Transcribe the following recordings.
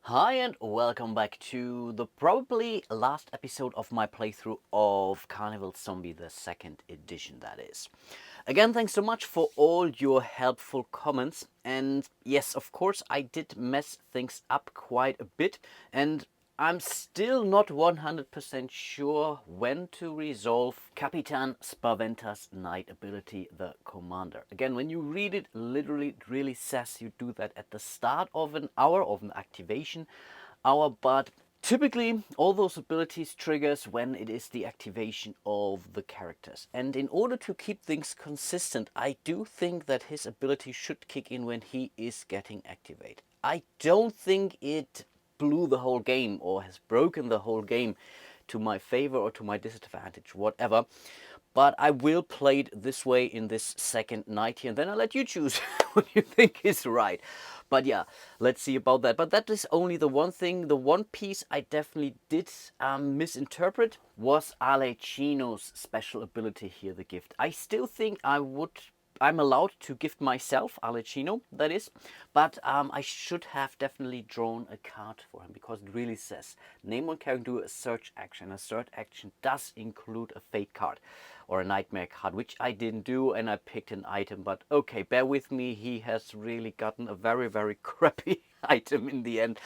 Hi and welcome back to the probably last episode of my playthrough of Carnival Zombie, the second edition that is. Again, thanks so much for all your helpful comments, and yes, of course I did mess things up quite a bit, and I'm still not 100% sure when to resolve Capitan Spaventa's Knight ability, the Commander. Again, when you read it, literally it really says you do that at the start of an hour, of an activation hour, but typically all those abilities triggers when it is the activation of the characters. And in order to keep things consistent, I do think that his ability should kick in when he is getting activated. I don't think it blew the whole game or has broken the whole game to my favor or to my disadvantage, whatever. But I will play it this way in this second night here, and then I'll let you choose what you think is right. But yeah, let's see about that. But that is only the one thing. The one piece I definitely did misinterpret was Alecino's special ability here, the gift. I still think I'm allowed to gift myself, Alecino, that is, but I should have definitely drawn a card for him, because it really says name one character, do a search action. A search action does include a fate card or a nightmare card, which I didn't do, and I picked an item. But okay, bear with me, he has really gotten a very crappy item in the end.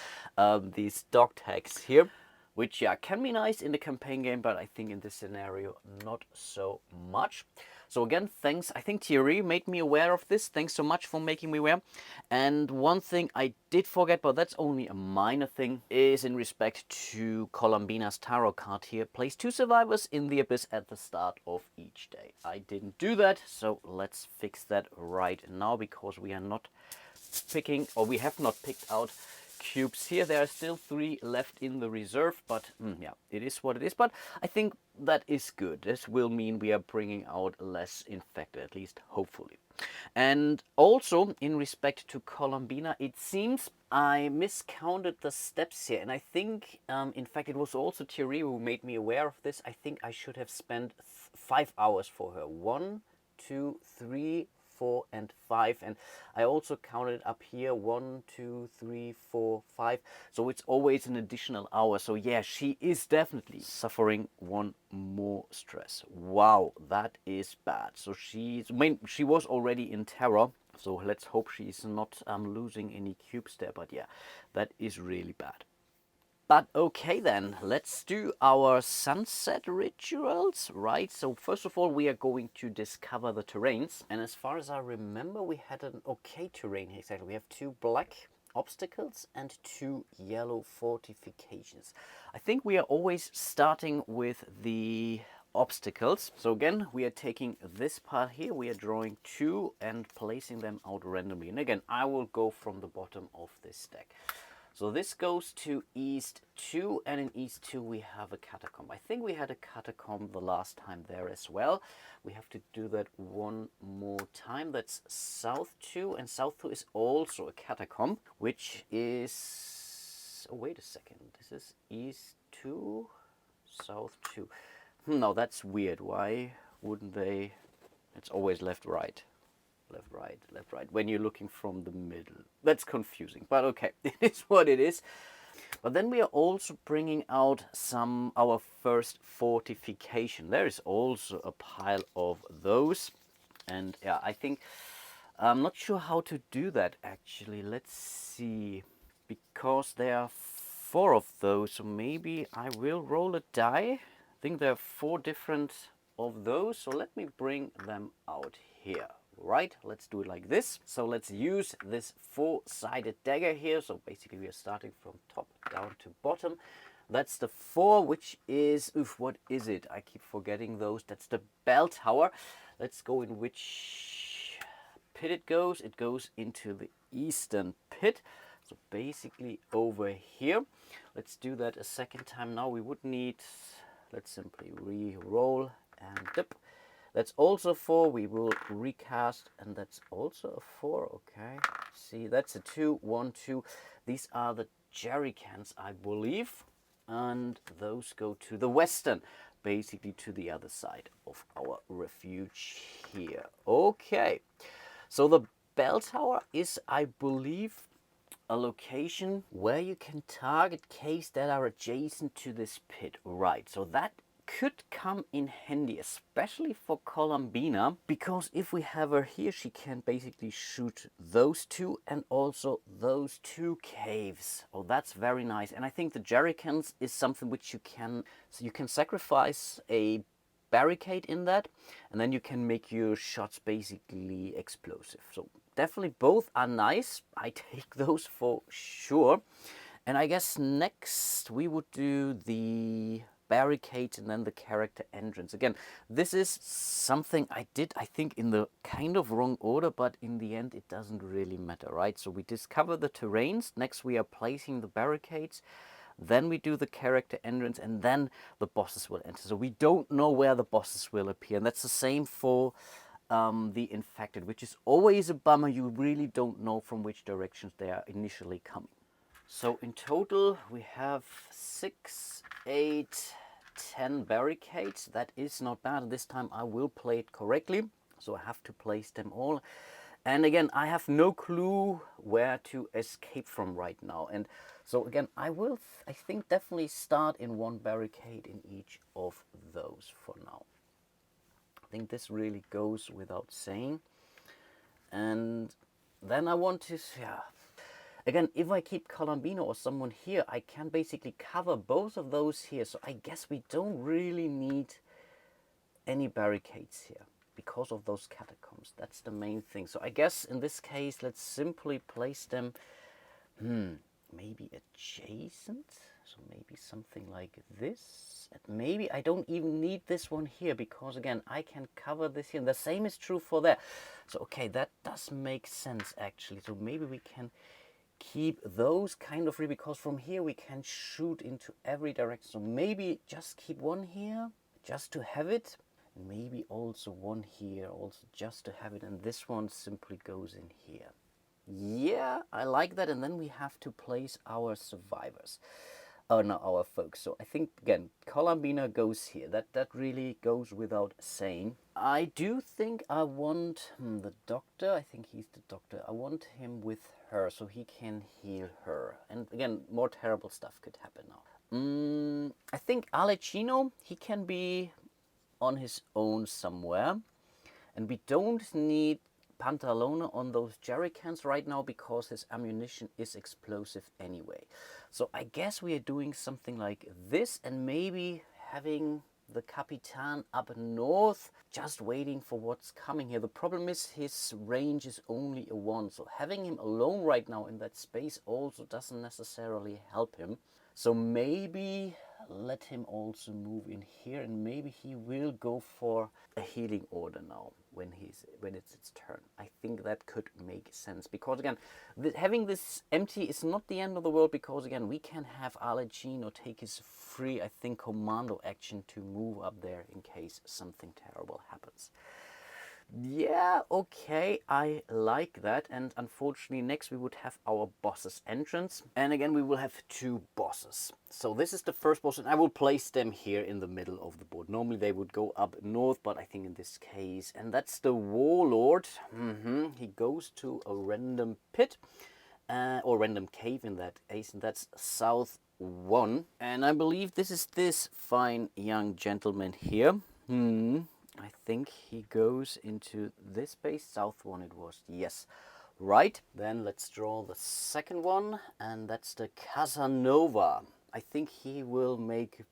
These dog tags here, which yeah can be nice in the campaign game, but I think in this scenario not so much. So again, thanks. I think Thierry made me aware of this. Thanks so much for making me aware. And one thing I did forget, but that's only a minor thing, is in respect to Colombina's tarot card here. Place 2 survivors in the abyss at the start of each day. I didn't do that, so let's fix that right now, because we are not picking, or we have not picked out cubes here. There are still 3 left in the reserve, but yeah, it is what it is. But I think that is good. This will mean we are bringing out less infected, at least hopefully. And also in respect to Colombina, it seems I miscounted the steps here, and I think in fact it was also Thierry who made me aware of this. I think I should have spent 5 hours for her. 1, 2, 3, 4 and 5, and I also counted up here 1, 2, 3, 4, 5, so it's always an additional hour. So yeah, she is definitely suffering one more stress. Wow, that is bad. So she was already in terror, so let's hope she's not losing any cubes there. But yeah, that is really bad. But okay then, let's do our sunset rituals, right? So first of all, we are going to discover the terrains. And as far as I remember, we had an okay terrain here. Exactly, we have 2 black obstacles and 2 yellow fortifications. I think we are always starting with the obstacles. So again, we are taking this part here, we are drawing 2 and placing them out randomly. And again, I will go from the bottom of this deck. So this goes to East 2, and in East 2 we have a catacomb. I think we had a catacomb the last time there as well. We have to do that one more time. That's South 2, and South 2 is also a catacomb, which is... oh, wait a second. This is East 2, South 2. No, that's weird. Why wouldn't they... it's always left, right. Left, right, left, right, when you're looking from the middle. That's confusing, but okay, it is what it is. But then we are also bringing out our first fortification. There is also a pile of those. And yeah, I think, I'm not sure how to do that actually. Let's see, because there are 4 of those, so maybe I will roll a die. I think there are 4 different of those, so let me bring them out here. Right, let's do it like this. So let's use this 4-sided dagger here. So basically we are starting from top down to bottom. That's the 4, which is, oof, what is it? I keep forgetting those. That's the bell tower. Let's go in which pit it goes. It goes into the eastern pit. So basically over here. Let's do that a second time now. We would need, let's simply re-roll and dip. That's also 4. We will recast, and that's also a 4. Okay. See, that's a 2, 1, 2. These are the jerry cans, I believe, and those go to the western, basically to the other side of our refuge here. Okay. So the bell tower is, I believe, a location where you can target caves that are adjacent to this pit. Right, so that could come in handy, especially for Columbina, because if we have her here, she can basically shoot those two and also those two caves. Oh, that's very nice. And I think the jerrycans is something which you can, so you can sacrifice a barricade in that, and then you can make your shots basically explosive. So definitely both are nice. I take those for sure. And I guess next we would do the barricades and then the character entrance. Again, this is something I did, I think, in the kind of wrong order, but in the end it doesn't really matter, right? So we discover the terrains, next we are placing the barricades, then we do the character entrance, and then the bosses will enter. So we don't know where the bosses will appear, and that's the same for the infected, which is always a bummer. You really don't know from which directions they are initially coming. So in total we have 6, 8, 10 barricades. That is not bad. This time I will play it correctly, so I have to place them all. And again, I have no clue where to escape from right now. And so again, I think definitely start in one barricade in each of those for now. I think this really goes without saying. And then I want to, yeah. Again, if I keep Columbino or someone here, I can basically cover both of those here. So I guess we don't really need any barricades here because of those catacombs. That's the main thing. So I guess in this case, let's simply place them, maybe adjacent. So maybe something like this. And maybe I don't even need this one here because again, I can cover this here. And the same is true for there. So okay, that does make sense actually. So maybe we can keep those kind of free because from here we can shoot into every direction. So maybe just keep one here just to have it. Maybe also one here also just to have it. And this one simply goes in here. Yeah, I like that. And then we have to place our survivors. Oh no, our folks. So I think again, Columbina goes here. That really goes without saying. I do think I want the doctor. I think he's the doctor. I want him with her so he can heal her. And again, more terrible stuff could happen now. I think Alecino, he can be on his own somewhere. And we don't need Pantalone on those jerrycans right now because his ammunition is explosive anyway. So I guess we are doing something like this and maybe having the Capitan up north just waiting for what's coming here. The problem is his range is only a 1, so having him alone right now in that space also doesn't necessarily help him. So maybe let him also move in here and maybe he will go for a healing order now when it's its turn. I think that could make sense because again, having this empty is not the end of the world because again, we can have Alecino take his free, I think, commando action to move up there in case something terrible happens. Yeah, okay, I like that. And unfortunately, next we would have our boss's entrance. And again, we will have 2 bosses. So this is the first boss, and I will place them here in the middle of the board. Normally they would go up north, but I think in this case, and that's the Warlord. He goes to a random pit, or random cave in that case, and that's South 1. And I believe this is this fine young gentleman here. I think he goes into this base, South 1 it was, yes. Right, then let's draw the second one, and that's the Casanova. I think he will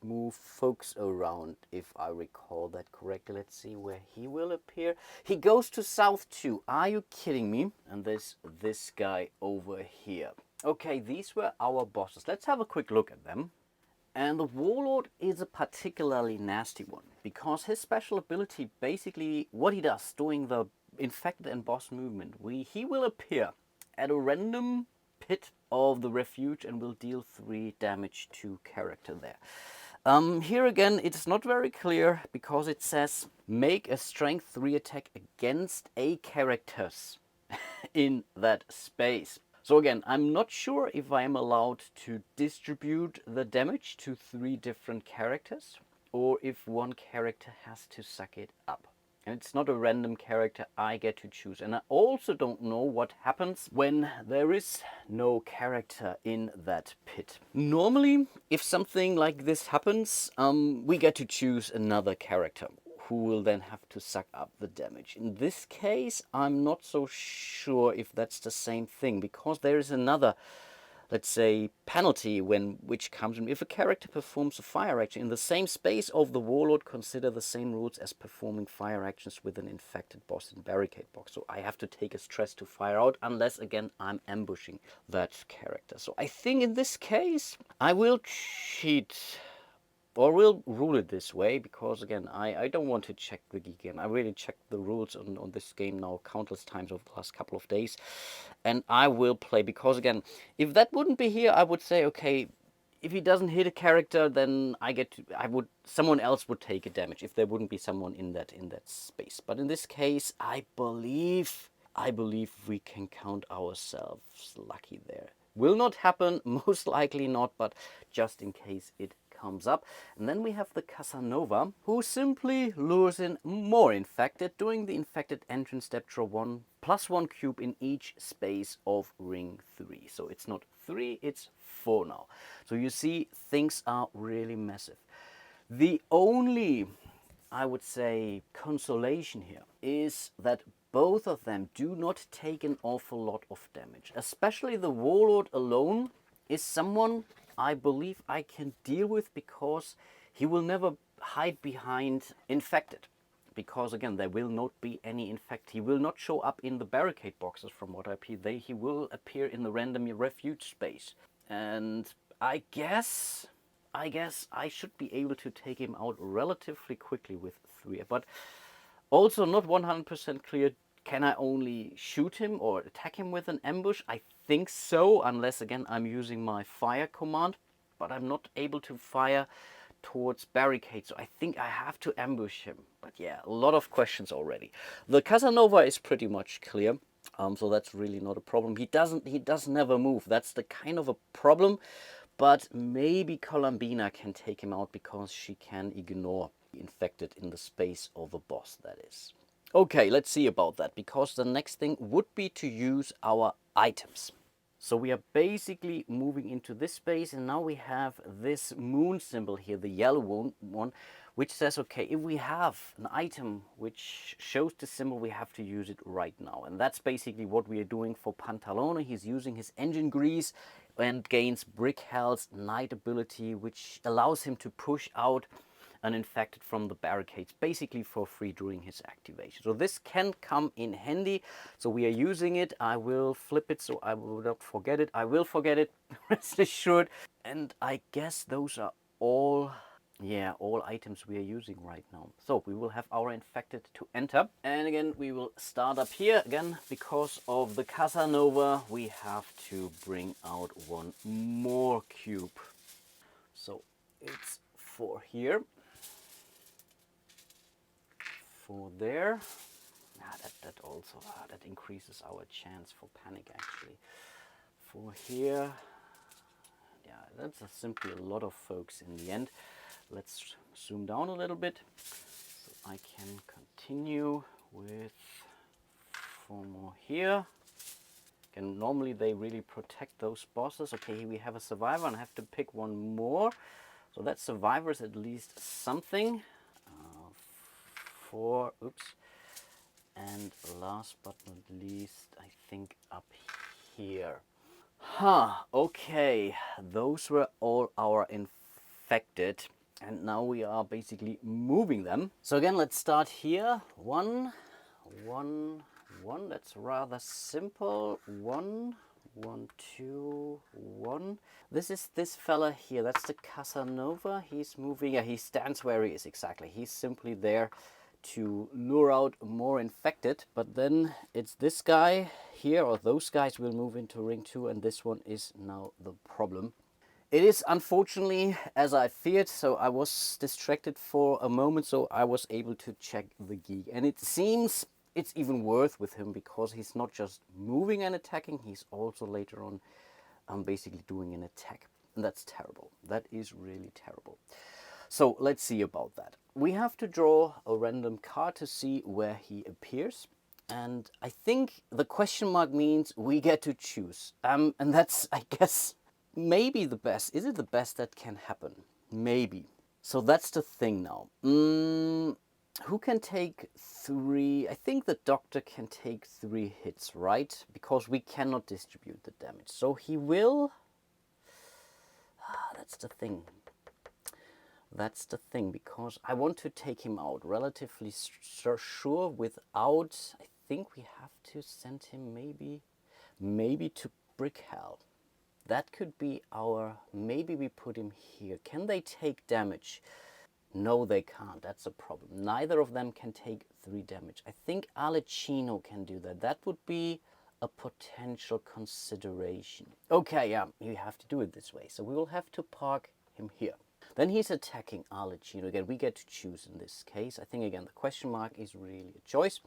move folks around, if I recall that correctly. Let's see where he will appear. He goes to South 2, are you kidding me? And there's this guy over here. Okay, these were our bosses. Let's have a quick look at them. And the Warlord is a particularly nasty one because his special ability, basically what he does during the infected and boss movement, he will appear at a random pit of the refuge and will deal 3 damage to character there. Here again, it's not very clear because it says make a strength 3 attack against a characters in that space. So again, I'm not sure if I'm allowed to distribute the damage to 3 different characters or if one character has to suck it up. And it's not a random character, I get to choose. And I also don't know what happens when there is no character in that pit. Normally, if something like this happens, we get to choose another character who will then have to suck up the damage. In this case, I'm not so sure if that's the same thing, because there is another, let's say, penalty which comes in if a character performs a fire action in the same space of the warlord. Consider the same rules as performing fire actions with an infected boss in barricade box. So I have to take a stress to fire out, unless again I'm ambushing that character. So I think in this case I will cheat, or we'll rule it this way, because again, I don't want to check the geek again. I really checked the rules on this game now countless times over the last couple of days, and I will play, because again, if that wouldn't be here, I would say, okay, if he doesn't hit a character, then someone else would take a damage if there wouldn't be someone in that space. But in this case, I believe we can count ourselves lucky there. Will not happen, most likely not, but just in case it comes up. And then we have the Casanova, who simply lures in more infected, doing the infected entrance step, draw 1+1 cube in each space of ring 3. So it's not 3, it's 4 now. So you see, things are really massive. The only, I would say, consolation here is that both of them do not take an awful lot of damage. Especially the Warlord alone is someone I believe I can deal with, because he will never hide behind infected. Because again, there will not be any infect. He will not show up in the barricade boxes from what I see. He will appear in the random refuge space. And I guess I should be able to take him out relatively quickly with 3. But also not 100% clear, can I only shoot him or attack him with an ambush? I think so, unless again I'm using my fire command. But I'm not able to fire towards barricades, so I think I have to ambush him. But yeah, a lot of questions already. The Casanova is pretty much clear. So that's really not a problem. He does never move. That's the kind of a problem. But maybe Columbina can take him out, because she can ignore the infected in the space of a boss, that is. Okay, let's see about that, because the next thing would be to use our items. So we are basically moving into this space, and now we have this moon symbol here, the yellow one, which says, okay, if we have an item which shows the symbol, we have to use it right now. And that's basically what we are doing for Pantalone. He's using his engine grease and gains Brick Hell's Night ability, which allows him to push out an infected from the barricades basically for free during his activation. So this can come in handy. So we are using it. I will flip it so I will not forget it. I will forget it, rest assured. And I guess those are all items we are using right now. So we will have our infected to enter. And again, we will start up here. Again, because of the Casanova, we have to bring out 1 more cube. So it's 4 here. 4 there. That increases our chance for panic actually. 4 here. Yeah, that's simply a lot of folks in the end. Let's zoom down a little bit so I can continue with 4 more here. And normally they really protect those bosses. Okay, here we have a survivor and I have to pick 1 more. So that survivor is at least something. 4, oops. And last but not least, I think up here. Okay, those were all our infected. And now we are basically moving them. So again, let's start here. 1, 1, 1. That's rather simple. 1, 1, 2, 1. This is this fella here. That's the Casanova. He's moving. Yeah, he stands where he is exactly. He's simply there to lure out more infected. But then it's this guy here, or those guys will move into ring 2, and this one is now the problem. It is unfortunately as I feared, so I was distracted for a moment, so I was able to check the geek. And it seems it's even worse with him, because he's not just moving and attacking, he's also later on basically doing an attack. And that's terrible. That is really terrible. So let's see about that. We have to draw a random card to see where he appears. And I think the question mark means we get to choose. And that's, I guess, maybe the best. Is it the best that can happen? Maybe. So that's the thing now. Who can take 3? I think the doctor can take 3 hits, right? Because we cannot distribute the damage. So he will... that's the thing. That's the thing, because I want to take him out relatively sure without... I think we have to send him maybe to Brick Hell. That could be our... maybe we put him here. Can they take damage? No, they can't. That's a problem. Neither of them can take 3 damage. I think Alecino can do that. That would be a potential consideration. Okay, yeah, you have to do it this way. So we will have to park him here. Then he's attacking Alecino. Again, we get to choose in this case. I think, again, the question mark is really a choice.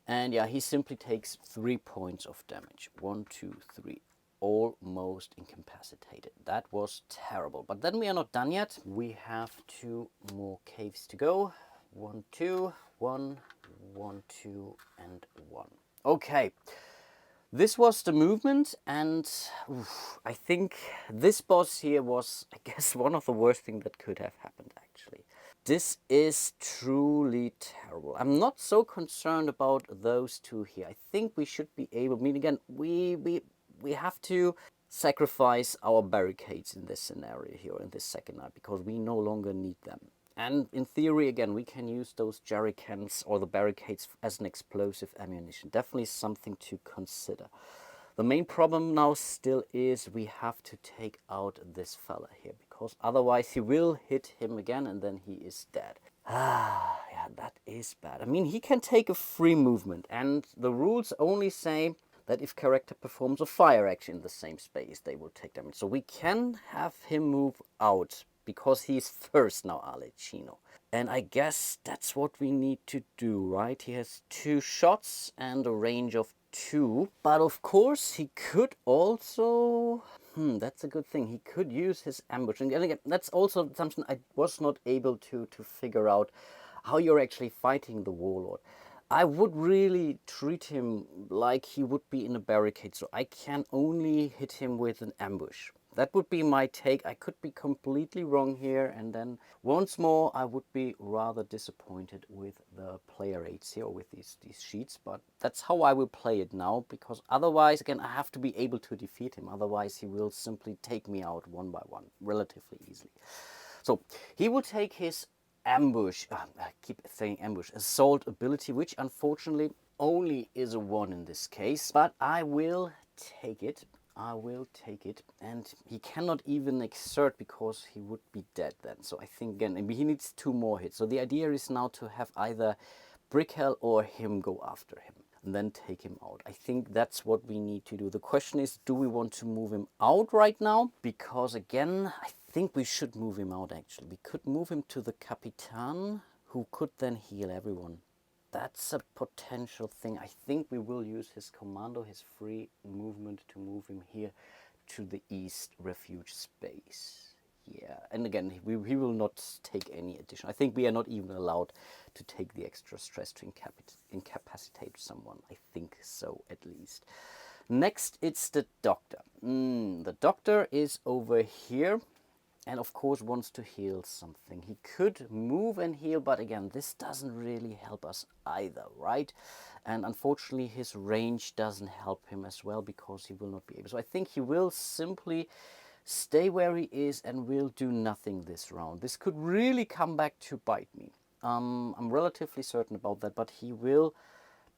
And yeah, he simply takes 3 points of damage. 1, 2, 3. Almost incapacitated. That was terrible. But then we are not done yet. We have 2 more caves to go. 1, 2, 1, 1, 2, and 1. Okay. This was the movement, and I think this boss here was, I guess, one of the worst things that could have happened, actually. This is truly terrible. I'm not so concerned about those 2 here. I think we should be able... I mean, again, we have to sacrifice our barricades in this scenario here, in this second night, because we no longer need them. And in theory, again, we can use those jerrycans or the barricades as an explosive ammunition. Definitely something to consider. The main problem now still is we have to take out this fella here, because otherwise he will hit him again and then he is dead. Yeah, that is bad. I mean, he can take a free movement, and the rules only say that if character performs a fire action in the same space, they will take damage. So we can have him move out, because he's first now, Alecino. And I guess that's what we need to do, right? He has 2 shots and a range of 2. But of course, he could also... that's a good thing. He could use his ambush. And again, that's also something I was not able to figure out, how you're actually fighting the Warlord. I would really treat him like he would be in a barricade, so I can only hit him with an ambush. That would be my take. I could be completely wrong here, and then once more I would be rather disappointed with the player aids here, or with these sheets, but that's how I will play it now, because otherwise, again, I have to be able to defeat him. Otherwise he will simply take me out one by one relatively easily. So he will take his ambush, I keep saying ambush, assault ability, which unfortunately only is a 1 in this case, but I will take it. I will take it, and he cannot even exert because he would be dead then. So I think, again, he needs 2 more hits. So the idea is now to have either Brick Hell or him go after him and then take him out. I think that's what we need to do. The question is, do we want to move him out right now? Because again, I think we should move him out, actually. We could move him to the Capitan, who could then heal everyone. That's a potential thing. I think we will use his commando, his free movement, to move him here to the east refuge space. Yeah, and again, he will not take any addition. I think we are not even allowed to take the extra stress to incapacitate someone. I think so, at least. Next, it's the doctor. The doctor is over here, and of course wants to heal something. He could move and heal, but again, this doesn't really help us either, right? And unfortunately, his range doesn't help him as well, because he will not be able. So I think he will simply stay where he is and will do nothing this round. This could really come back to bite me. I'm relatively certain about that, but he will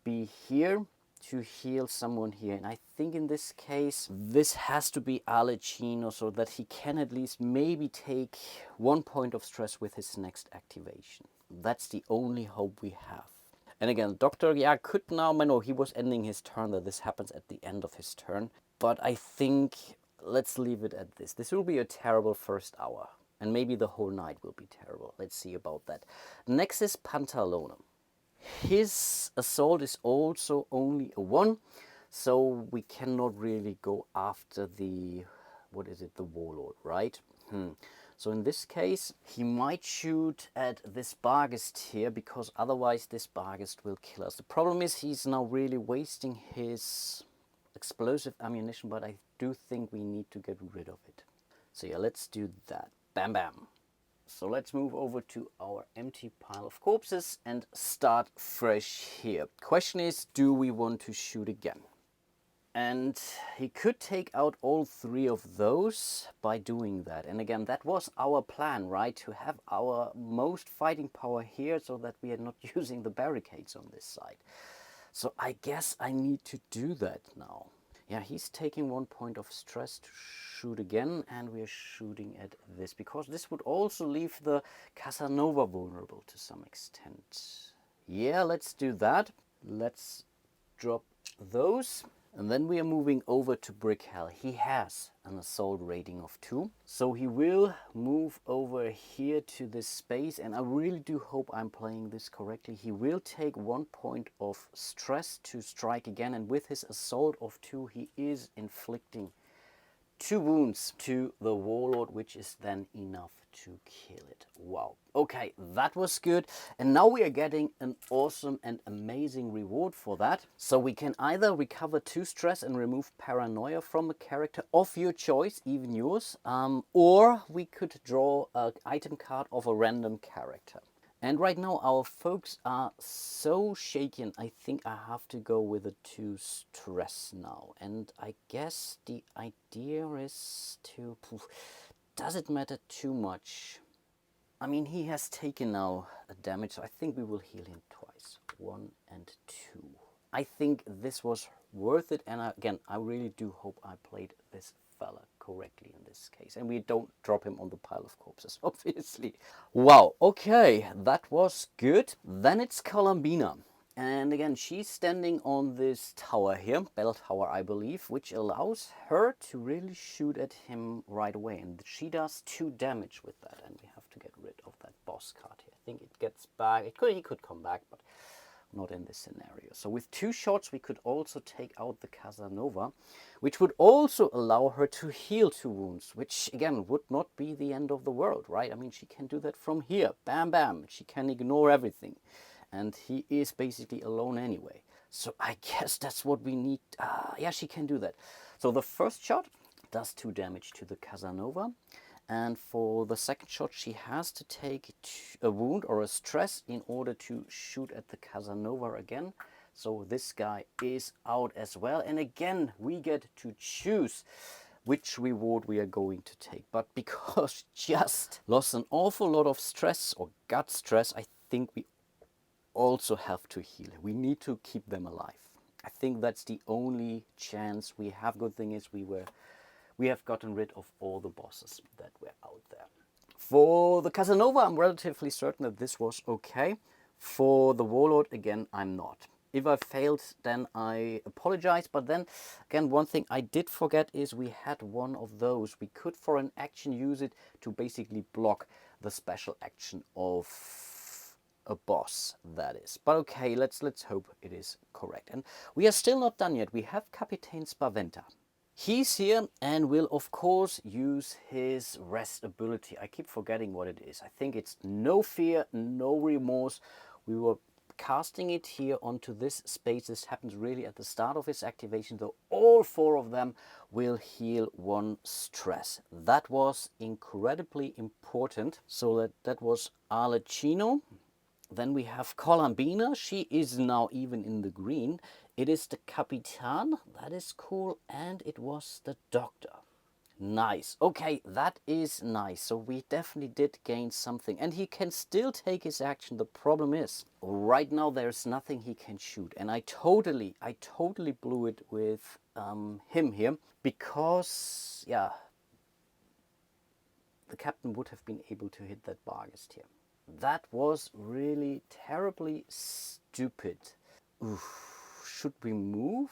be here to heal someone here, and I think in this case this has to be Alecino, so that he can at least maybe take 1 point of stress with his next activation. That's the only hope we have. And again, Doctor, yeah, could now... no, he was ending his turn, that this happens at the end of his turn, but I think let's leave it at this. This will be a terrible first hour, and maybe the whole night will be terrible. Let's see about that. Next is Pantalone. His assault is also only a 1, so we cannot really go after the... what is it? The Warlord, right? So in this case, he might shoot at this Barghest here, because otherwise this Barghest will kill us. The problem is he's now really wasting his explosive ammunition, but I do think we need to get rid of it. So yeah, let's do that. Bam bam. So let's move over to our empty pile of corpses and start fresh here. Question is, do we want to shoot again? And he could take out all 3 of those by doing that. And again, that was our plan, right? To have our most fighting power here so that we are not using the barricades on this side. So I guess I need to do that now. Yeah, he's taking 1 point of stress to shoot again, and we're shooting at this, because this would also leave the Casanova vulnerable to some extent. Yeah, let's do that. Let's drop those. And then we are moving over to Brick Hell. He has an assault rating of 2. So he will move over here to this space. And I really do hope I'm playing this correctly. He will take 1 point of stress to strike again. And with his assault of 2, he is inflicting 2 wounds to the Warlord, which is then enough to kill it. Wow. Okay, that was good. And now we are getting an awesome and amazing reward for that. So we can either recover 2 stress and remove paranoia from a character of your choice, even yours, or we could draw an item card of a random character. And right now our folks are so shaken, I think I have to go with a 2 stress now. And I guess the idea is to... Does it matter too much? I mean, he has taken now a damage, so I think we will heal him twice. 1 and 2. I think this was worth it, and again, I really do hope I played this fella correctly in this case. And we don't drop him on the pile of corpses, obviously. Wow, okay, that was good. Then it's Columbina. And again, she's standing on this tower here, bell tower, I believe, which allows her to really shoot at him right away. And she does 2 damage with that, and we have to get rid of that boss card here. I think it gets back. He could come back, but not in this scenario. So with 2 shots, we could also take out the Casanova, which would also allow her to heal 2 wounds, which again would not be the end of the world, right? I mean, she can do that from here. Bam, bam. She can ignore everything. And he is basically alone anyway. So I guess that's what we need. Yeah, she can do that. So the first shot does 2 damage to the Casanova. And for the second shot, she has to take a wound or a stress in order to shoot at the Casanova again. So this guy is out as well. And again, we get to choose which reward we are going to take. But because just lost an awful lot of stress or gut stress, I think we also have to heal. We need to keep them alive. I think that's the only chance we have. Good thing is we have gotten rid of all the bosses that were out there. For the Casanova, I'm relatively certain that this was okay. For the Warlord, again, I'm not. If I failed, then I apologize. But then, again, one thing I did forget is we had one of those. We could, for an action, use it to basically block the special action of a boss, that is. But okay, let's hope it is correct. And we are still not done yet. We have Captain Spaventa. He's here and will of course use his rest ability. I keep forgetting what it is. I think it's no fear, no remorse. We were casting it here onto this space. This happens really at the start of his activation, though all 4 of them will heal 1 stress. That was incredibly important. So that was Alecchino. Then we have Columbina. She is now even in the green. It is the Capitan. That is cool. And it was the Doctor. Nice. Okay, that is nice. So we definitely did gain something. And he can still take his action. The problem is, right now there's nothing he can shoot. And I totally blew it with him here. Because, yeah, the captain would have been able to hit that Barghest here. That was really terribly stupid. Oof. Should we move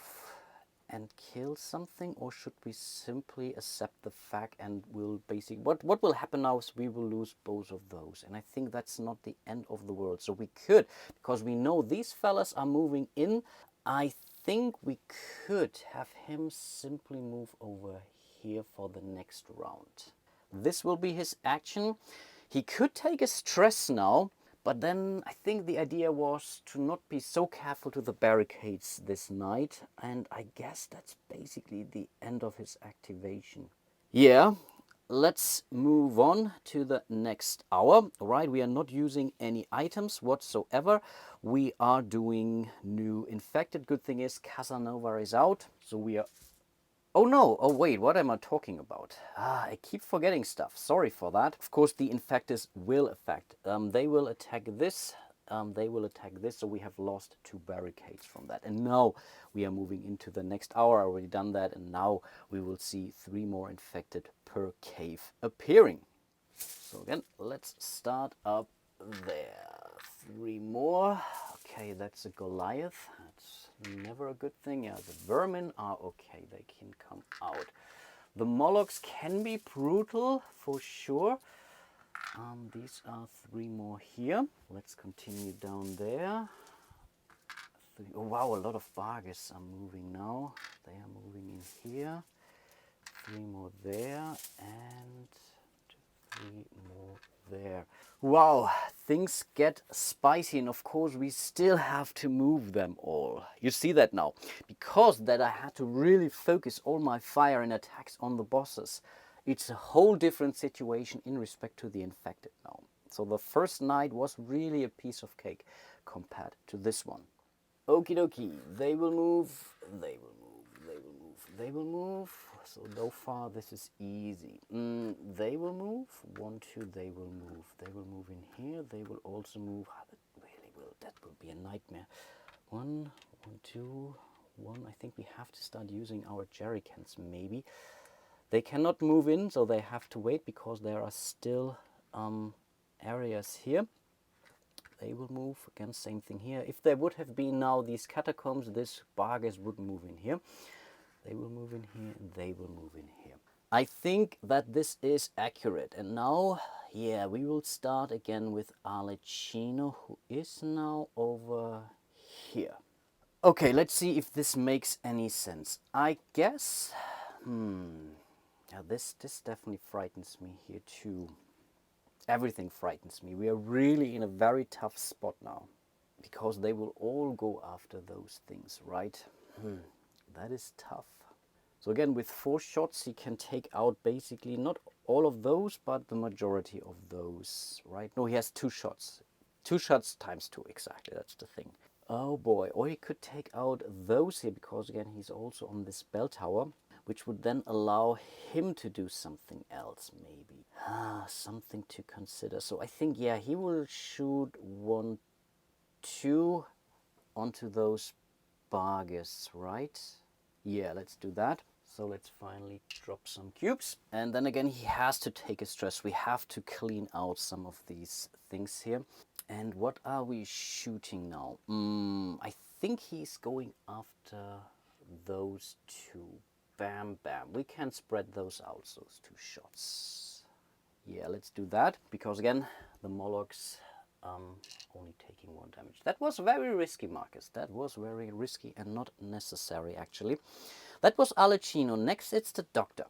and kill something, or should we simply accept the fact and we'll basically... What will happen now is we will lose both of those. And I think that's not the end of the world. So we could, because we know these fellas are moving in, I think we could have him simply move over here for the next round. This will be his action. He could take a stress now, but then I think the idea was to not be so careful to the barricades this night, and I guess that's basically the end of his activation. Yeah, let's move on to the next hour. All right, we are not using any items whatsoever. We are doing new infected. Good thing is Casanova is out, so we are... Oh no, oh wait, what am I talking about? I keep forgetting stuff, sorry for that. Of course the infectors will affect. They will attack this, so we have lost 2 barricades from that. And now we are moving into the next hour, I already done that, and now we will see 3 more infected per cave appearing. So again, let's start up there. 3 more. Okay, that's a Goliath. That's never a good thing. Yeah, the vermin are okay. They can come out. The Molochs can be brutal for sure. These are 3 more here. Let's continue down there. Oh wow, a lot of Barges are moving now. They are moving in here. 3 more there and 3 more there. Wow, things get spicy, and of course we still have to move them all. You see that now. Because that I had to really focus all my fire and attacks on the bosses. It's a whole different situation in respect to the infected now. So the first night was really a piece of cake compared to this one. Okie dokie, they will move, they will move, they will move, they will move. So far this is easy. They will move, 1, 2, they will move. They will move in here, they will also move. That will be a nightmare. 1, 1, 2, 1. I think we have to start using our jerrycans maybe. They cannot move in, so they have to wait because there are still areas here. They will move, again same thing here. If there would have been now these catacombs, this Barges would move in here. They will move in here, and they will move in here. I think that this is accurate. And now, yeah, we will start again with Alecino, who is now over here. Okay, let's see if this makes any sense. I guess, yeah, this definitely frightens me here too. Everything frightens me. We are really in a very tough spot now, because they will all go after those things, right? That is tough. So again, with 4 shots, he can take out basically not all of those, but the majority of those, right? No, he has 2 shots. 2 shots times 2, exactly, that's the thing. Oh boy, or he could take out those here, because again, he's also on this bell tower, which would then allow him to do something else, maybe. Something to consider. So I think, yeah, he will shoot 1, 2 onto those Barges, right? Yeah, let's do that. So let's finally drop some cubes. And then again, he has to take a stress. We have to clean out some of these things here. And what are we shooting now? I think he's going after those 2. Bam, bam. We can spread those out, those 2 shots. Yeah, let's do that. Because again, the Molochs only taking 1 damage. That was very risky, Marcus. That was very risky and not necessary, actually. That was Alecino. Next, it's the Doctor.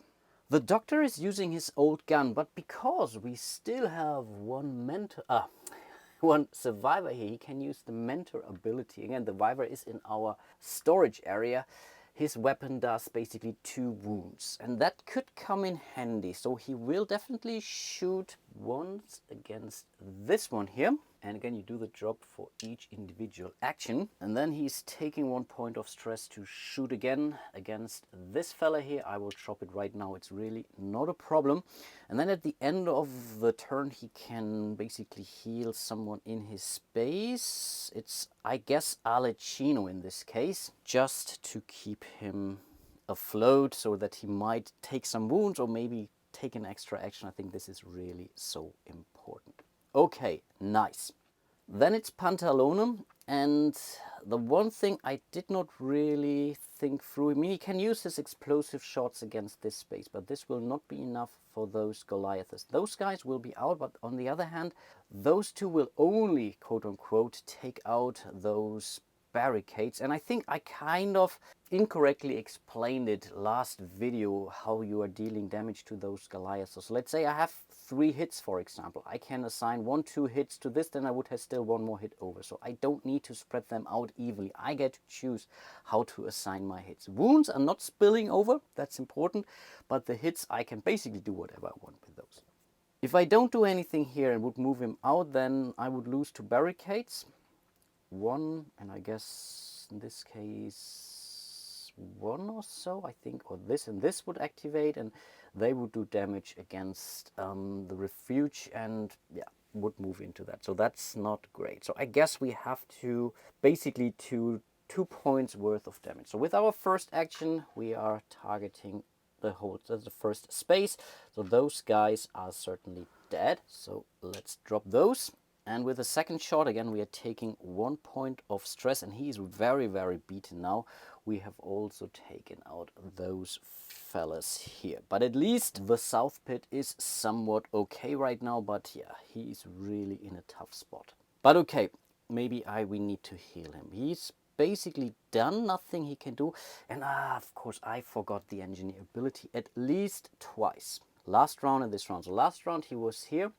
The Doctor is using his old gun, but because we still have 1 mentor... one survivor here, he can use the mentor ability. Again, the survivor is in our storage area. His weapon does basically 2 wounds, and that could come in handy. So he will definitely shoot once against this one here. And again, you do the drop for each individual action. And then he's taking 1 point of stress to shoot again against this fella here. I will drop it right now. It's really not a problem. And then at the end of the turn, he can basically heal someone in his space. It's, I guess, Alecino in this case, just to keep him afloat so that he might take some wounds or maybe take an extra action. I think this is really so important. Okay, nice. Then it's Pantalone, and the one thing I did not really think through, I mean, he can use his explosive shots against this space, but this will not be enough for those Goliaths. Those guys will be out, but on the other hand, those 2 will only, quote unquote, take out those barricades. And I think I kind of, incorrectly explained it last video how you are dealing damage to those Goliaths. So let's say I have 3 hits, for example. I can assign 1-2 hits to this, then I would have still 1 more hit over. So I don't need to spread them out evenly. I get to choose how to assign my hits. Wounds are not spilling over, that's important, but the hits, I can basically do whatever I want with those. If I don't do anything here and would move him out, then I would lose 2 barricades. 1, and I guess in this case 1 or so, I think, or this and this would activate, and they would do damage against the refuge, and yeah, would move into that. So that's not great. So I guess we have to basically 2 points worth of damage. So with our first action, we are targeting the first space. So those guys are certainly dead. So let's drop those. And with the second shot, again, we are taking 1 point of stress, and he is very, very beaten now. We have also taken out those fellas here. But at least the south pit is somewhat okay right now, but yeah, he is really in a tough spot. But okay, maybe we need to heal him. He's basically done, nothing he can do. And of course, I forgot the engineer ability at least twice. Last round and this round. So last round he was here.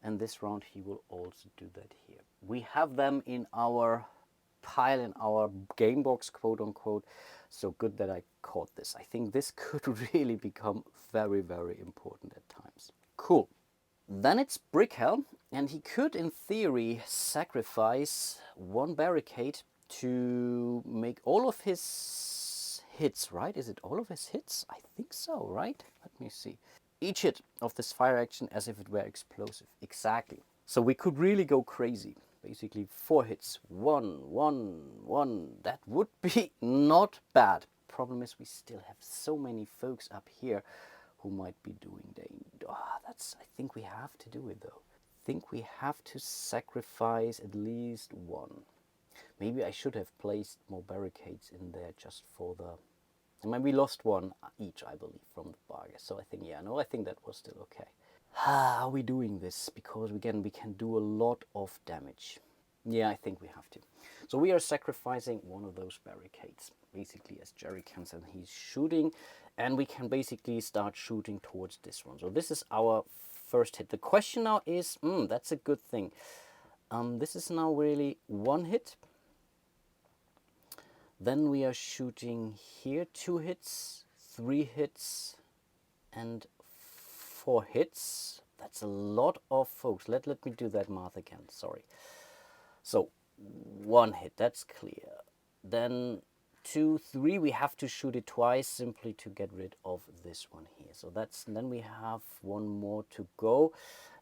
And this round he will also do that here. We have them in our pile, in our game box, quote unquote. So good that I caught this. I think this could really become very, very important at times. Cool. Then it's Brick Hell, and he could in theory sacrifice 1 barricade to make all of his hits, right? Is it all of his hits? I think so, right? Let me see. Each hit of this fire action as if it were explosive. Exactly. So we could really go crazy. Basically 4 hits. 1, 1, 1. That would be not bad. Problem is we still have so many folks up here who might be doing damage. I think we have to do it though. I think we have to sacrifice at least 1. Maybe I should have placed more barricades in there just for the... I mean, we lost 1 each, I believe, from the bargain. So I think, yeah, no, I think that was still okay. How are we doing this? Because again, we can do a lot of damage. Yeah, I think we have to. So we are sacrificing 1 of those barricades, basically as Jerry comes and he's shooting, and we can basically start shooting towards this one. So this is our first hit. The question now is, that's a good thing. This is now really 1 hit. Then we are shooting here 2 hits, 3 hits, and 4 hits. That's a lot of folks. Let me do that math again, sorry. So 1 hit, that's clear. Then 2, 3, we have to shoot it twice simply to get rid of this one here. So then we have 1 more to go.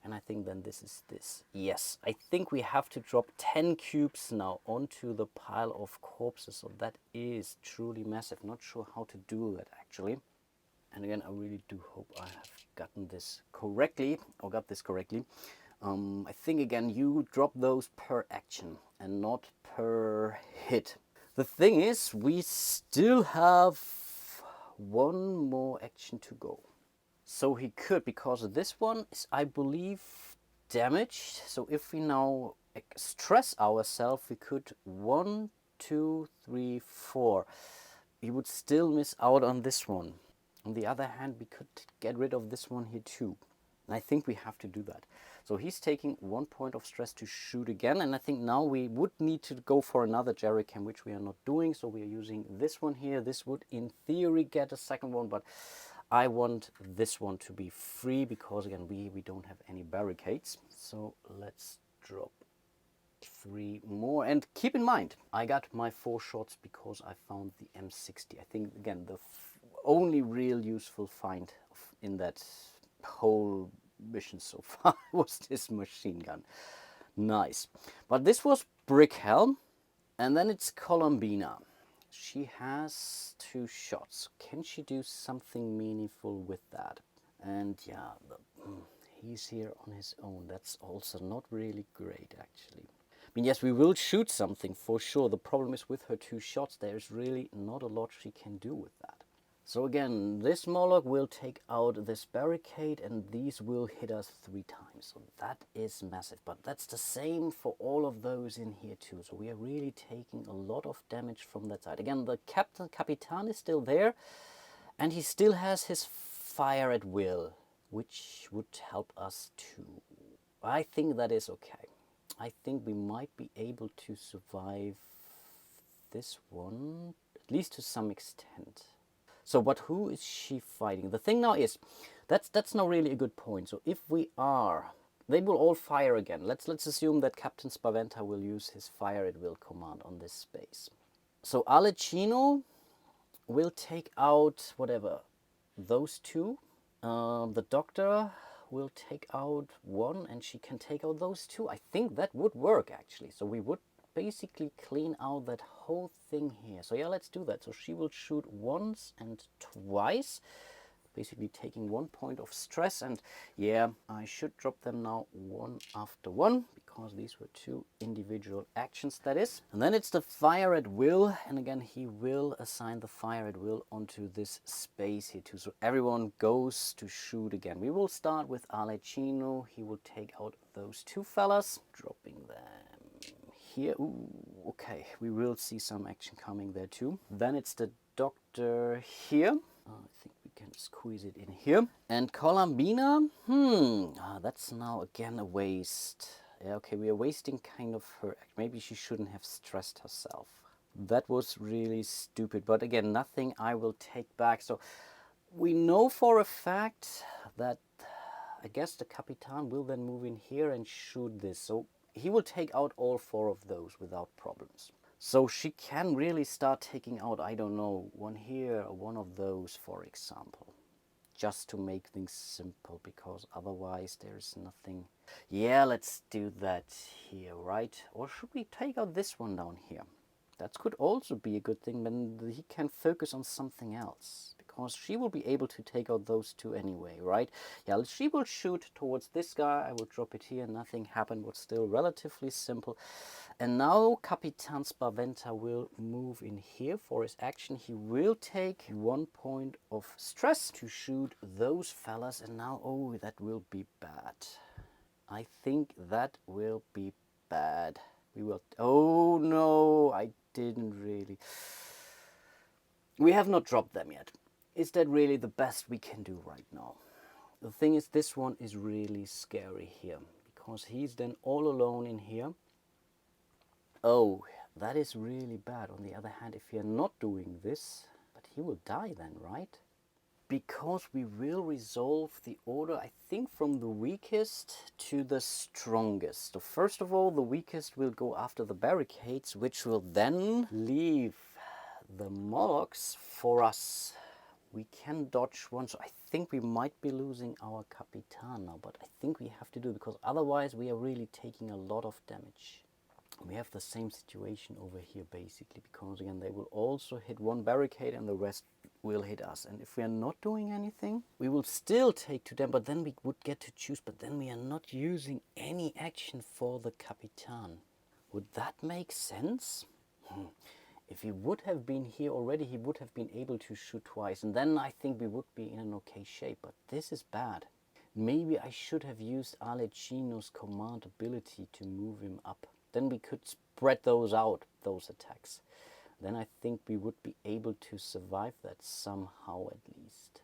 And I think then this is this. Yes, I think we have to drop 10 cubes now onto the pile of corpses. So that is truly massive. Not sure how to do that actually. And again, I really do hope I have gotten this correctly, or got this correctly. I think again, you drop those per action and not per hit. The thing is, we still have 1 more action to go. So he could, because this one is, I believe, damaged. So if we now stress ourselves, we could 1, 2, 3, 4. We would still miss out on this one. On the other hand, we could get rid of this one here too. And I think we have to do that. So he's taking 1 point of stress to shoot again. And I think now we would need to go for another jerrycan, which we are not doing. So we are using this one here. This would in theory get a second one, but I want this one to be free because again, we don't have any barricades. So let's drop 3 more. And keep in mind, I got my 4 shots because I found the M60. I think again, the only real useful find in that whole mission so far was this machine gun. Nice. But this was Brick Hell, and then it's Columbina. She has 2 shots. Can she do something meaningful with that? And yeah, he's here on his own. That's also not really great actually. I mean, yes, we will shoot something for sure. The problem is with her 2 shots, there's really not a lot she can do with that. So again, this Moloch will take out this barricade and these will hit us 3 times. So that is massive, but that's the same for all of those in here too. So we are really taking a lot of damage from that side. Again, the Capitan is still there and he still has his fire at will, which would help us too. I think that is okay. I think we might be able to survive this one, at least to some extent. So, but who is she fighting? The thing now is, that's now really a good point. So if we are, they will all fire again. Let's assume that Captain Spaventa will use his fire at will command on this space. So Alecchino will take out whatever, those two. The Doctor will take out one and she can take out those two. I think that would work actually. So we would basically clean out that whole thing here. So yeah, let's do that. So she will shoot once and twice, basically taking 1 point of stress. And yeah, I should drop them now one after one because these were 2 individual actions, that is. And then it's the fire at will, and again he will assign the fire at will onto this space here too. So everyone goes to shoot again. We will start with Alecchino. He will take out those 2 fellas, dropping them here. Ooh, okay, we will see some action coming there too. Then it's the Doctor here. I think we can squeeze it in here. And Columbina, that's now again a waste. Yeah, okay, we are wasting kind of her. Maybe she shouldn't have stressed herself. That was really stupid, but again, nothing I will take back. So we know for a fact that I guess the Capitan will then move in here and shoot this. So he will take out all 4 of those without problems. So she can really start taking out, I don't know, one here, one of those, for example. Just to make things simple, because otherwise there's nothing. Yeah, let's do that here, right? Or should we take out this one down here? That could also be a good thing, then he can focus on something else. Because she will be able to take out those 2 anyway, right? Yeah, she will shoot towards this guy. I will drop it here. Nothing happened, but still relatively simple. And now Capitan Spaventa will move in here for his action. He will take 1 point of stress to shoot those fellas. And now, oh, that will be bad. I think that will be bad. We will, oh no, I didn't really. We have not dropped them yet. Is that really the best we can do right now? The thing is, this one is really scary here, because he's then all alone in here. Oh, that is really bad. On the other hand, if you're not doing this, but he will die then, right? Because we will resolve the order, I think, from the weakest to the strongest. So first of all, the weakest will go after the barricades, which will then leave the Molochs for us. We can dodge one, so I think we might be losing our Capitan now, but I think we have to do it, because otherwise we are really taking a lot of damage. We have the same situation over here basically, because again they will also hit one barricade and the rest will hit us. And if we are not doing anything, we will still take 2 damage, but then we would get to choose, but then we are not using any action for the Capitan. Would that make sense? If he would have been here already, he would have been able to shoot twice, and then I think we would be in an okay shape, but this is bad. Maybe I should have used Alecchino's command ability to move him up. Then we could spread those out, those attacks. Then I think we would be able to survive that somehow at least.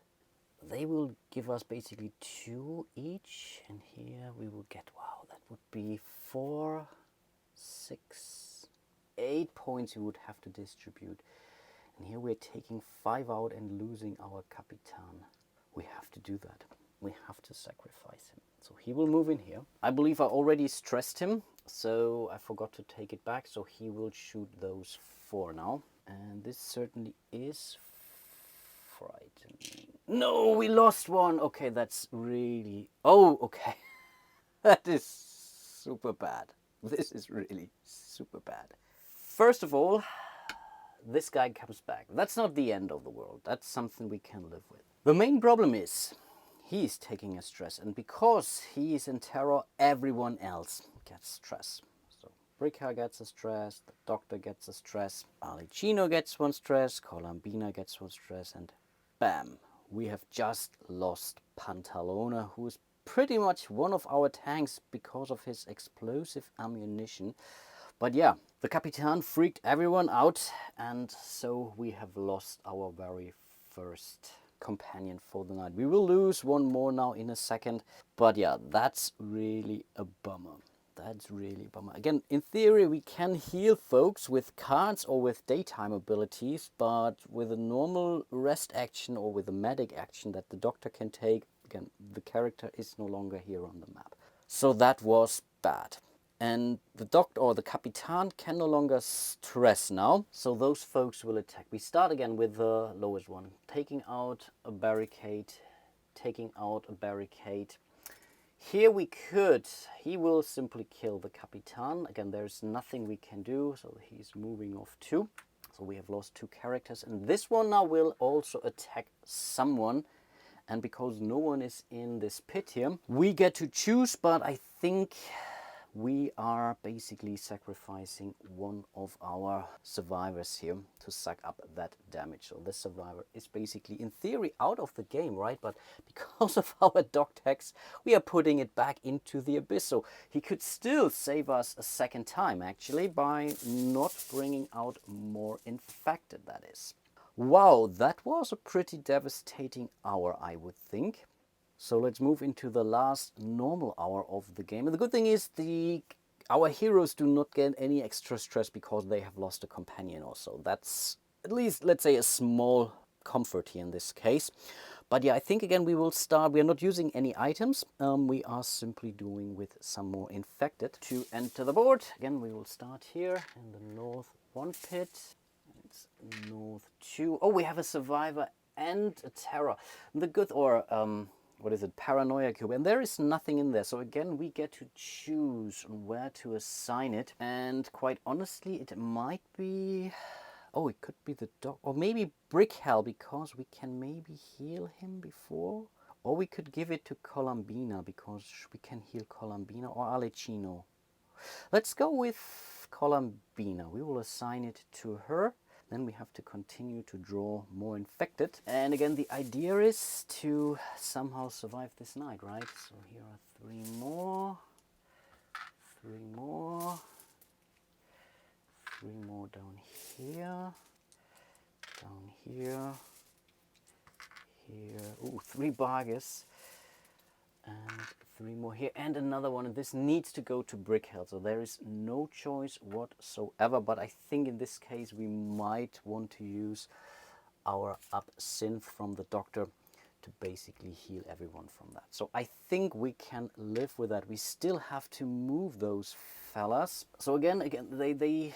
They will give us basically 2 each, and here we will get, wow, that would be 4, 6, 8 points we would have to distribute. And here we're taking 5 out and losing our Capitan. We have to do that. We have to sacrifice him. So he will move in here. I believe I already stressed him, so I forgot to take it back. So he will shoot those 4 now. And this certainly is frightening. No, we lost one. Okay, that's really... Oh, okay. That is super bad. This is really super bad. First of all, this guy comes back. That's not the end of the world. That's something we can live with. The main problem is he's taking a stress, and because he is in terror, everyone else gets stress. So Bricka gets a stress, the Doctor gets a stress, Alecchino gets 1 stress, Columbina gets 1 stress, and bam, we have just lost Pantalona, who is pretty much one of our tanks because of his explosive ammunition. But yeah, the Capitan freaked everyone out, and so we have lost our very first companion for the night. We will lose one more now in a second, but yeah, that's really a bummer. That's really a bummer. Again, in theory, we can heal folks with cards or with daytime abilities, but with a normal rest action or with a medic action that the doctor can take, again, the character is no longer here on the map. So that was bad. And the doctor or the Capitan can no longer stress now, so those folks will attack. We start again with the lowest one, taking out a barricade, taking out a barricade. Here he will simply kill the Capitan. Again, there's nothing we can do, so he's moving off too. So we have lost 2 characters, and this one now will also attack someone. And because no one is in this pit here, we get to choose, but I think we are basically sacrificing one of our survivors here to suck up that damage. So this survivor is basically, in theory, out of the game, right? But because of our dog tags, we are putting it back into the abyss. So he could still save us a second time, actually, by not bringing out more infected, that is. Wow, that was a pretty devastating hour, I would think. So let's move into the last normal hour of the game. And the good thing is our heroes do not get any extra stress because they have lost a companion also. That's at least, let's say, a small comfort here in this case. But yeah, I think again we will start. We are not using any items. We are simply doing with some more infected. To enter the board, again we will start here in the North 1 pit. It's North 2. Oh, we have a survivor and a terror. The good, or what is it, paranoia cube, and there is nothing in there. So again, we get to choose on where to assign it. And quite honestly, it might be, oh, it could be the dog, or maybe Brick Hell, because we can maybe heal him before. Or we could give it to Colombina, because we can heal Colombina, or Alecino. Let's go with Colombina. We will assign it to her. Then we have to continue to draw more infected. And again, the idea is to somehow survive this night, right? So here are 3 more. 3 more. 3 more down here. Down here. Here. Ooh, 3 barges. And 3 more here, and another one, and this needs to go to Brick Hell, so there is no choice whatsoever. But I think in this case we might want to use our absinthe from the doctor to basically heal everyone from that. So I think we can live with that. We still have to move those fellas. So again, they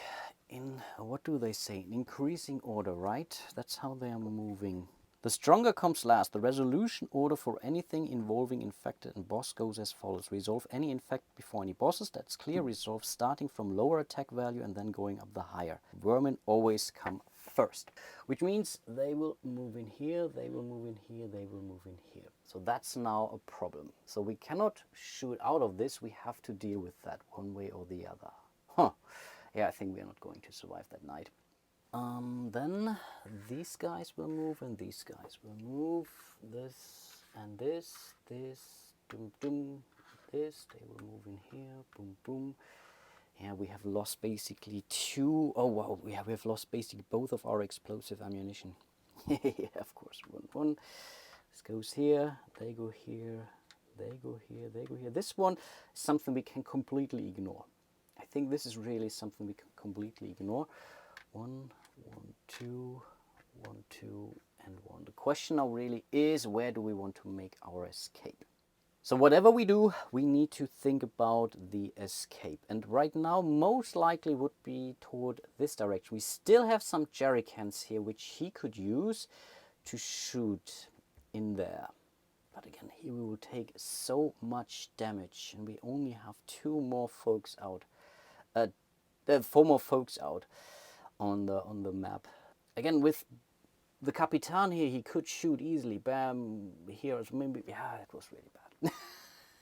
in, what do they say, in increasing order, right? That's how they are moving. The stronger comes last. The resolution order for anything involving infected and boss goes as follows. Resolve any infect before any bosses. That's clear. Resolve starting from lower attack value and then going up the higher. Vermin always come first. Which means they will move in here, they will move in here, they will move in here. So that's now a problem. So we cannot shoot out of this. We have to deal with that one way or the other. Huh. Yeah, I think we are not going to survive that night. Then these guys will move and these guys will move. This and this, doom, doom, this. They will move in here, boom, boom. Yeah, we have lost basically 2. Oh wow, we have lost basically both of our explosive ammunition. Yeah, of course, one. This goes here, they go here, they go here, they go here. This one is something we can completely ignore. I think this is really something we can completely ignore. 1, 1, 2, 1, 2, and 1. The question now really is, where do we want to make our escape? So whatever we do, we need to think about the escape. And right now, most likely would be toward this direction. We still have some jerry cans here, which he could use to shoot in there. But again, here we will take so much damage, and we only have 2 more folks out. 4 more folks out on the map. Again, with the Capitan here, he could shoot easily. Bam, here maybe, yeah, it was really bad.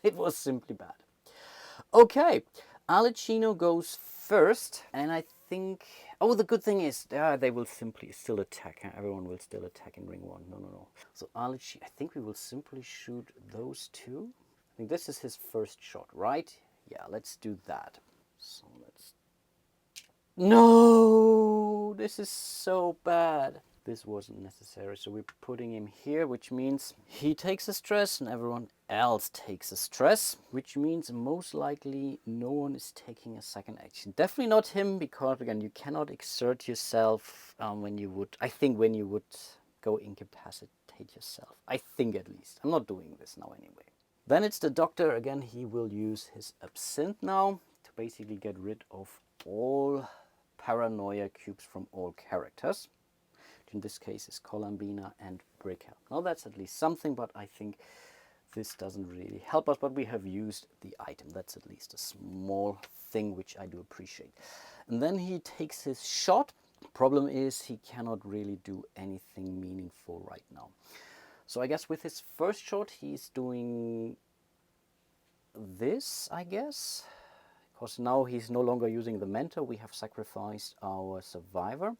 It was simply bad. Okay, Alicino goes first, and I think... Oh, the good thing is, they will simply still attack. Everyone will still attack in ring 1. No, no, no. So Alicino, I think we will simply shoot those two. I think this is his first shot, right? Yeah, let's do that. So let's... No! This is so bad. This wasn't necessary, so we're putting him here, which means he takes a stress and everyone else takes a stress, which means most likely no one is taking a second action. Definitely not him, because again, you cannot exert yourself when you would go incapacitate yourself. I think, at least. I'm not doing this now anyway. Then it's the doctor. Again, he will use his absinthe now to basically get rid of all paranoia cubes from all characters. In this case is Columbina and Brickell. Now that's at least something, but I think this doesn't really help us, but we have used the item. That's at least a small thing, which I do appreciate. And then he takes his shot. Problem is he cannot really do anything meaningful right now. So I guess with his first shot, he's doing this, I guess. Because now he's no longer using the mentor. We have sacrificed our survivor.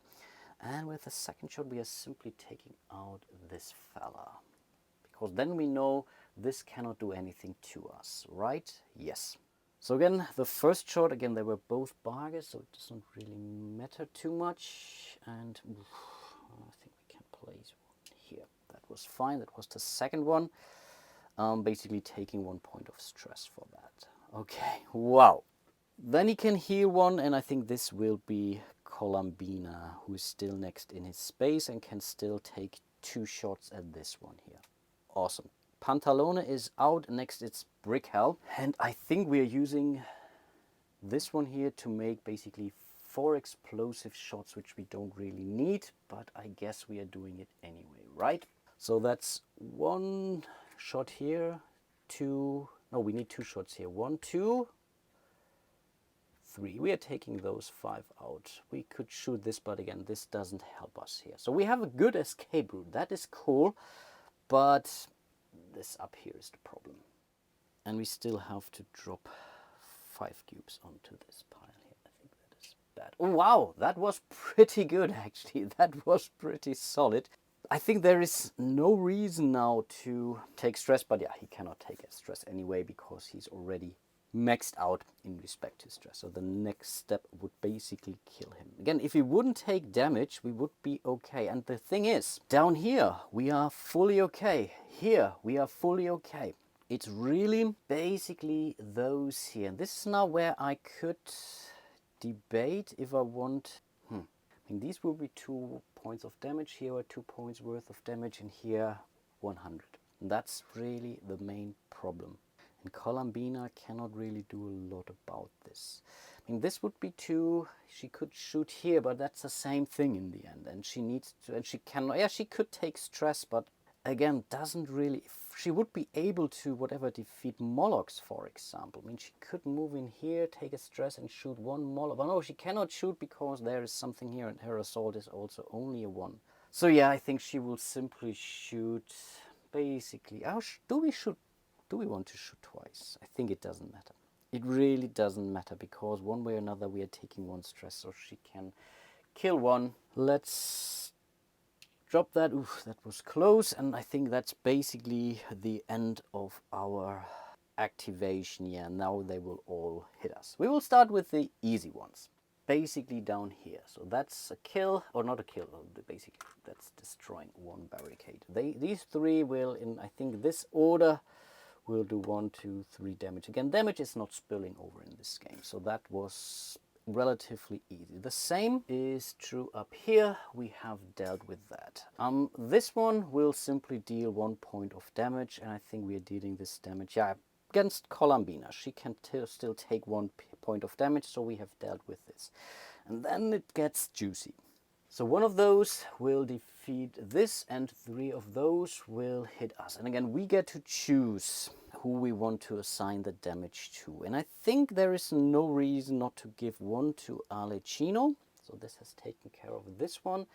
And with the second shot, we are simply taking out this fella. Because then we know this cannot do anything to us, right? Yes. So again, the first shot, again, they were both bargains, so it doesn't really matter too much. And I think we can place one here. That was fine. That was the second one. Basically taking 1 point of stress for that. Okay, wow. Then he can heal one, and I think this will be Columbina, who is still next in his space and can still take 2 shots at this one here. Awesome. Pantalone is out. Next it's Brickell. And I think we are using this one here to make basically 4 explosive shots, which we don't really need, but I guess we are doing it anyway, right? So that's 1 shot here, 2... No, we need 2 shots here. 1, 2... 3. We are taking those 5 out. We could shoot this, but again, this doesn't help us here. So we have a good escape route. That is cool, but this up here is the problem. And we still have to drop 5 cubes onto this pile here. I think that is bad. Oh, wow, that was pretty good, actually. That was pretty solid. I think there is no reason now to take stress, but yeah, he cannot take a stress anyway because he's already maxed out in respect to stress. So the next step would basically kill him. Again, if he wouldn't take damage, we would be okay. And the thing is, down here, we are fully okay. Here, we are fully okay. It's really basically those here. And this is now where I could debate if I want... I mean, these will be 2 points of damage. Here are 2 points worth of damage, and here 100. And that's really the main problem. And Columbina cannot really do a lot about this. I mean, this would be 2. She could shoot here, but that's the same thing in the end. And she needs to, and she cannot, yeah, she could take stress, but again, doesn't really, she would be able to, whatever, defeat Molochs, for example. I mean, she could move in here, take a stress, and shoot 1 Moloch. But no, she cannot shoot because there is something here, and her assault is also only a 1. So yeah, I think she will simply shoot, basically, do we want to shoot twice? I think it doesn't matter. It really doesn't matter, because one way or another we are taking 1 stress, so she can kill 1. Let's drop that. Oof, that was close, and I think that's basically the end of our activation. Yeah, now they will all hit us. We will start with the easy ones. Basically down here. So that's a kill, or not a kill, basically that's destroying 1 barricade. These 3 will, in I think this order, will do 1, 2, 3 damage. Again, damage is not spilling over in this game, so that was relatively easy. The same is true up here. We have dealt with that. This one will simply deal 1 point of damage, and I think we are dealing this damage, yeah, against Columbina. She can still take 1 point of damage, so we have dealt with this. And then it gets juicy. So 1 of those will defeat this, and 3 of those will hit us. And again, we get to choose who we want to assign the damage to. And I think there is no reason not to give 1 to Alecino. So this has taken care of this one.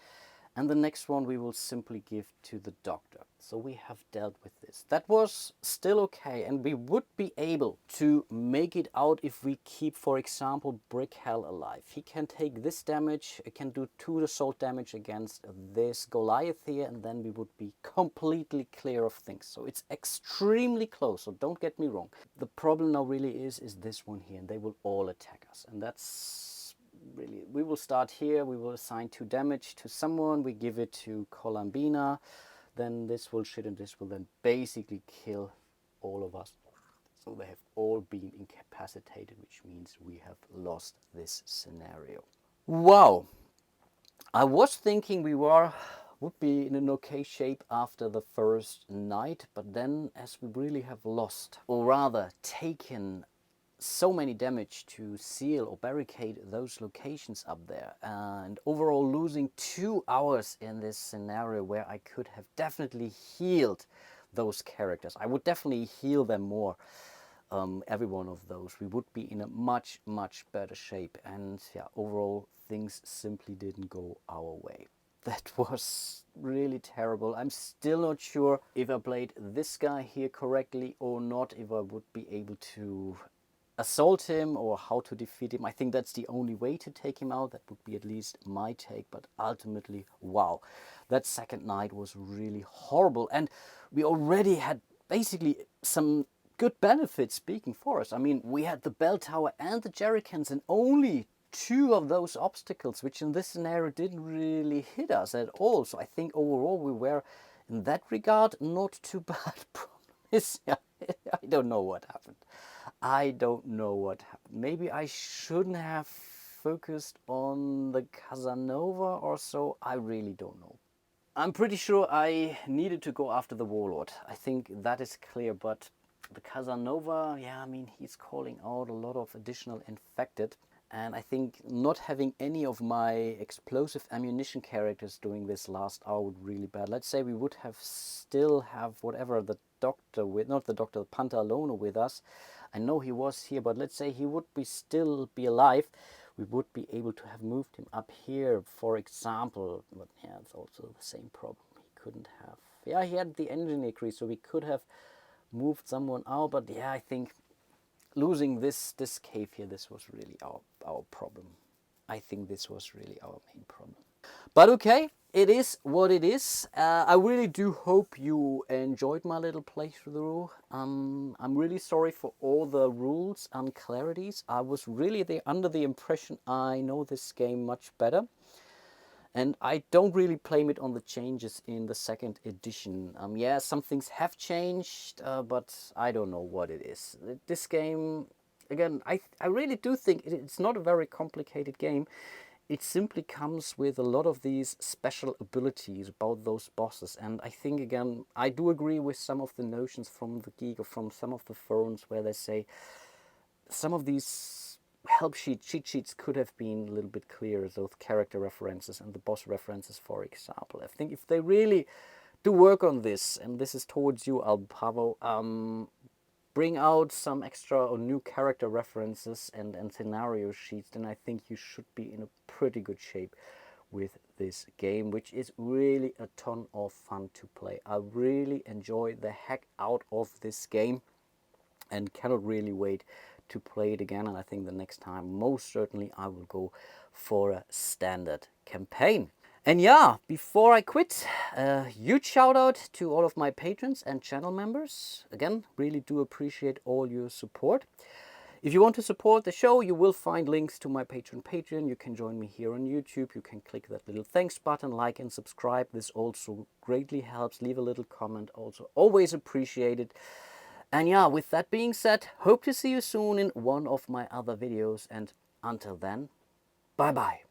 And the next one we will simply give to the doctor. So we have dealt with this. That was still okay, and we would be able to make it out if we keep, for example, Brick Hell alive. He can take this damage, it can do 2 assault damage against this Goliath here, and then we would be completely clear of things. So it's extremely close, so don't get me wrong. The problem now really is this one here, and they will all attack us, and that's really, we will start here, we will assign 2 damage to someone, we give it to Columbina, then this will shit and this will then basically kill all of us. So they have all been incapacitated, which means we have lost this scenario. Wow, I was thinking we would be in an okay shape after the first night, but then as we really have lost, or rather taken so many damage to seal or barricade those locations up there, and overall losing 2 hours in this scenario where I could have definitely healed those characters. I would definitely heal them more, every one of those. We would be in a much better shape, and yeah, overall things simply didn't go our way. That was really terrible. I'm still not sure if I played this guy here correctly or not, if I would be able to assault him or how to defeat him. I think that's the only way to take him out. That would be at least my take, but ultimately, wow, that second night was really horrible, and we already had basically some good benefits speaking for us. I mean, we had the bell tower and the jerrycans, and only 2 of those obstacles, which in this scenario didn't really hit us at all. So I think overall we were, in that regard, not too bad. I don't know what happened. I don't know what happened. Maybe I shouldn't have focused on the Casanova or so. I really don't know. I'm pretty sure I needed to go after the Warlord. I think that is clear, but the Casanova, yeah, I mean, he's calling out a lot of additional infected. And I think not having any of my explosive ammunition characters during this last hour would really bad. Let's say we would have still have whatever the doctor with, not the doctor, Pantalone with us. I know he was here, but let's say he would still be alive. We would be able to have moved him up here, for example. But yeah, it's also the same problem. He couldn't have. Yeah, he had the engine increase, so we could have moved someone out. But yeah, I think losing this cave here, this was really our problem. I think this was really our main problem. But okay, it is what it is. I really do hope you enjoyed my little playthrough. I'm really sorry for all the rules and clarities. I was really under the impression I know this game much better. And I don't really blame it on the changes in the second edition. Yeah, some things have changed, but I don't know what it is. This game, again, I really do think it's not a very complicated game. It simply comes with a lot of these special abilities about those bosses. And I think, again, I do agree with some of the notions from the Geek or from some of the forums where they say some of these cheat sheets could have been a little bit clearer, those character references and the boss references, for example. I think if they really do work on this, and this is towards you, Alpavo, bring out some extra or new character references and scenario sheets, then I think you should be in a pretty good shape with this game, which is really a ton of fun to play. I really enjoy the heck out of this game and cannot really wait to play it again. And I think the next time, most certainly, I will go for a standard campaign. And yeah, before I quit, huge shout out to all of my patrons and channel members. Again, really do appreciate all your support. If you want to support the show, you will find links to my Patreon. You can join me here on YouTube. You can click that little thanks button, like and subscribe. This also greatly helps. Leave a little comment, also always appreciated. And yeah, with that being said, hope to see you soon in one of my other videos. And until then, bye bye.